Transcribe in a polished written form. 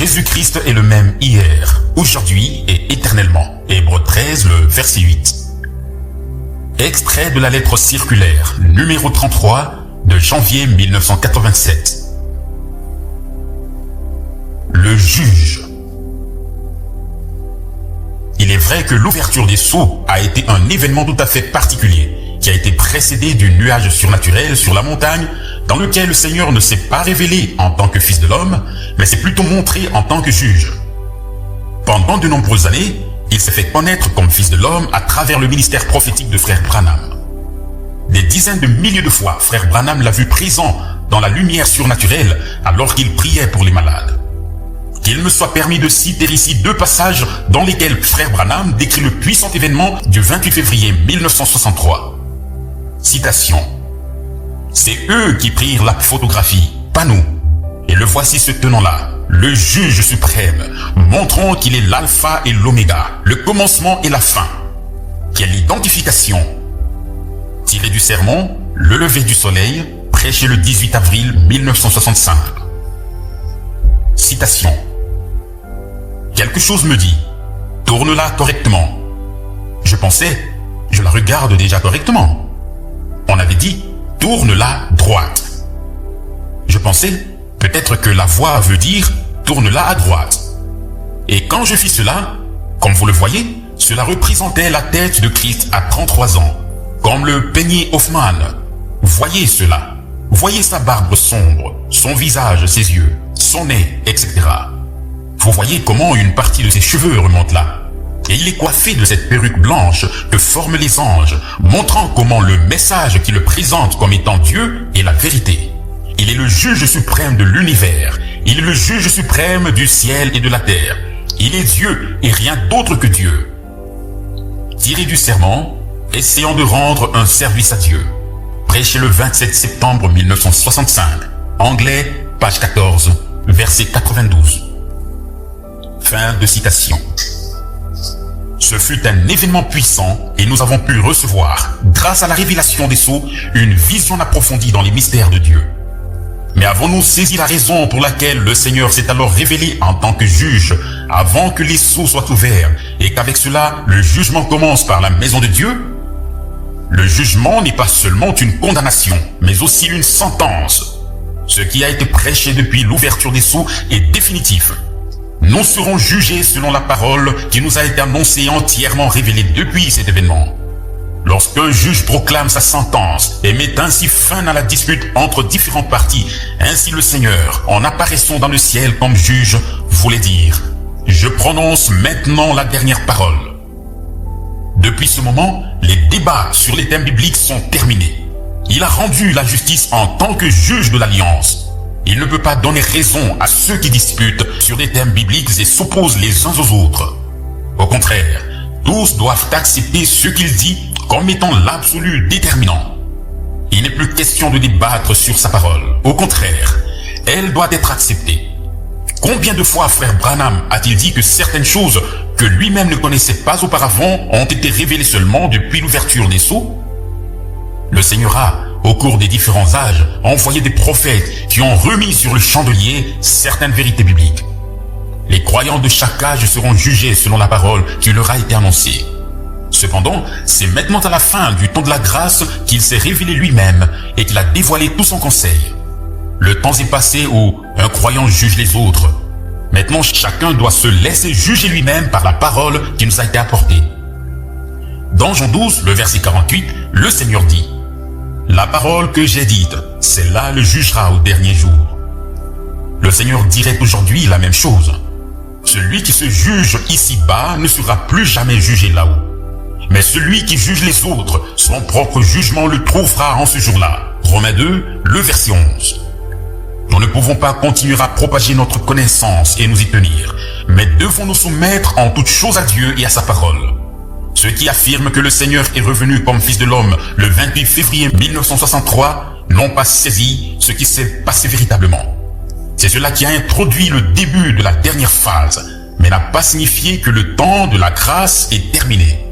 Jésus-Christ est le même hier, aujourd'hui et éternellement. Hébreux 13, le verset 8. Extrait de la lettre circulaire numéro 33 de janvier 1987. Le juge. Il est vrai que l'ouverture des sceaux a été un événement tout à fait particulier, qui a été précédé du nuage surnaturel sur la montagne, dans lequel le Seigneur ne s'est pas révélé en tant que Fils de l'homme, mais s'est plutôt montré en tant que juge. Pendant de nombreuses années, il s'est fait connaître comme Fils de l'homme à travers le ministère prophétique de Frère Branham. Des dizaines de milliers de fois, Frère Branham l'a vu présent dans la lumière surnaturelle alors qu'il priait pour les malades. Qu'il me soit permis de citer ici deux passages dans lesquels Frère Branham décrit le puissant événement du 28 février 1963. Citation. C'est eux qui prirent la photographie, pas nous. Et le voici se tenant là, le juge suprême, montrant qu'il est l'alpha et l'oméga, le commencement et la fin. Quelle identification! Tiré du sermon, le lever du soleil, prêché le 18 avril 1965. Citation. Quelque chose me dit, tourne-la correctement. Je pensais, je la regarde déjà correctement. On avait dit, tourne-la droite. Je pensais, peut-être que la voix veut dire, tourne-la à droite. Et quand je fis cela, comme vous le voyez, cela représentait la tête de Christ à 33 ans, comme le peignait Hoffman. Voyez cela. Voyez sa barbe sombre, son visage, ses yeux, son nez, etc. Vous voyez comment une partie de ses cheveux remonte là. Et il est coiffé de cette perruque blanche que forment les anges, montrant comment le message qui le présente comme étant Dieu est la vérité. Il est le juge suprême de l'univers. Il est le juge suprême du ciel et de la terre. Il est Dieu et rien d'autre que Dieu. Tiré du sermon, essayant de rendre un service à Dieu. Prêché le 27 septembre 1965. Anglais, page 14, verset 92. Fin de citation. Ce fut un événement puissant et nous avons pu recevoir, grâce à la révélation des sceaux, une vision approfondie dans les mystères de Dieu. Mais avons-nous saisi la raison pour laquelle le Seigneur s'est alors révélé en tant que juge avant que les sceaux soient ouverts et qu'avec cela, le jugement commence par la maison de Dieu? Le jugement n'est pas seulement une condamnation, mais aussi une sentence. Ce qui a été prêché depuis l'ouverture des sceaux est définitif. Nous serons jugés selon la parole qui nous a été annoncée et entièrement révélée depuis cet événement. Lorsqu'un juge proclame sa sentence et met ainsi fin à la dispute entre différentes parties, ainsi le Seigneur, en apparaissant dans le ciel comme juge, voulait dire « Je prononce maintenant la dernière parole ». Depuis ce moment, les débats sur les thèmes bibliques sont terminés. Il a rendu la justice en tant que juge de l'Alliance. Il ne peut pas donner raison à ceux qui disputent sur des thèmes bibliques et s'opposent les uns aux autres. Au contraire, tous doivent accepter ce qu'il dit comme étant l'absolu déterminant. Il n'est plus question de débattre sur sa parole. Au contraire, elle doit être acceptée. Combien de fois Frère Branham a-t-il dit que certaines choses que lui-même ne connaissait pas auparavant ont été révélées seulement depuis l'ouverture des sceaux? Le Seigneur a, au cours des différents âges, envoyé des prophètes qui ont remis sur le chandelier certaines vérités bibliques. Les croyants de chaque âge seront jugés selon la parole qui leur a été annoncée. Cependant, c'est maintenant à la fin du temps de la grâce qu'il s'est révélé lui-même et qu'il a dévoilé tout son conseil. Le temps est passé où un croyant juge les autres. Maintenant, chacun doit se laisser juger lui-même par la parole qui nous a été apportée. Dans Jean 12, le verset 48, le Seigneur dit « La parole que j'ai dite, celle-là le jugera au dernier jour. » Le Seigneur dirait aujourd'hui la même chose. Celui qui se juge ici-bas ne sera plus jamais jugé là-haut. Mais celui qui juge les autres, son propre jugement le trouvera en ce jour-là. Romains 2, le verset 11. Nous ne pouvons pas continuer à propager notre connaissance et nous y tenir, mais devons nous soumettre en toutes choses à Dieu et à sa parole. Ceux qui affirment que le Seigneur est revenu comme Fils de l'homme le 28 février 1963 n'ont pas saisi ce qui s'est passé véritablement. C'est cela qui a introduit le début de la dernière phase, mais n'a pas signifié que le temps de la grâce est terminé.